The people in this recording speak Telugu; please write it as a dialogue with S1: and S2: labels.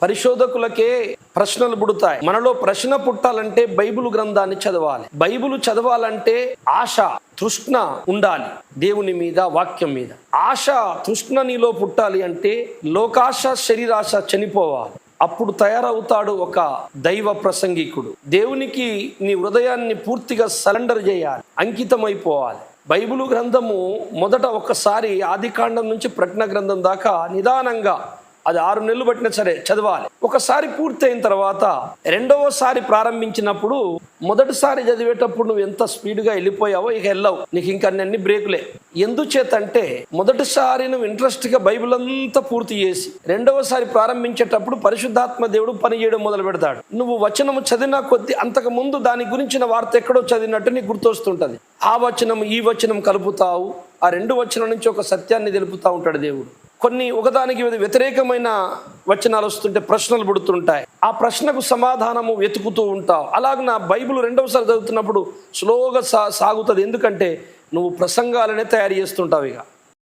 S1: పరిశోధకులకే ప్రశ్నలు పుడతాయి. మనలో ప్రశ్న పుట్టాలంటే బైబిల్ గ్రంథాన్ని చదవాలి. బైబిల్ చదవాలంటే ఆశ, తృష్ణ ఉండాలి దేవుని మీద, వాక్యం మీద. ఆశ, తృష్ణ నీలో పుట్టాలి అంటే లోకాశ, శరీరాశ చనిపోవాలి. అప్పుడు తయారవుతాడు ఒక దైవ ప్రసంగికుడు. దేవునికి నీ హృదయాన్ని పూర్తిగా సరెండర్ చేయాలి, అంకితమైపోవాలి. బైబిలు గ్రంథము మొదట ఒక్కసారి ఆదికాండం నుంచి ప్రకటన గ్రంథం దాకా నిదానంగా, అది 6 నెలలు పట్టినా సరే చదవాలి. ఒకసారి పూర్తయిన తర్వాత రెండవసారి ప్రారంభించినప్పుడు మొదటిసారి చదివేటప్పుడు నువ్వు ఎంత స్పీడ్గా వెళ్ళిపోయావో ఇక వెళ్ళవు, నీకు ఇంకా అన్ని బ్రేకులే. ఎందుచేతంటే మొదటిసారి నువ్వు ఇంట్రెస్ట్గా బైబిల్ అంతా పూర్తి చేసి రెండవసారి ప్రారంభించేటప్పుడు పరిశుద్ధాత్మ దేవుడు పని చేయడం మొదలు పెడతాడు. నువ్వు వచనము చదివిన కొద్దీ అంతకు ముందు దాని గురించిన వార్త ఎక్కడో చదివినట్టు నీకు గుర్తొస్తుంటది. ఆ వచనం ఈ వచనం కలుపుతావు, ఆ 2 వచనం నుంచి ఒక సత్యాన్ని తెలుపుతా ఉంటాడు దేవుడు. కొన్ని ఒకదానికి వ్యతిరేకమైన వచనాలు వస్తుంటే ప్రశ్నలు పుడుతుంటాయి, ఆ ప్రశ్నకు సమాధానము వెతుకుతూ ఉంటావు. అలాగే నా బైబిల్ రెండవసారి చదువుతున్నప్పుడు స్లోగా సాగుతుంది. ఎందుకంటే నువ్వు ప్రసంగాలనే తయారు చేస్తుంటావు. ఇక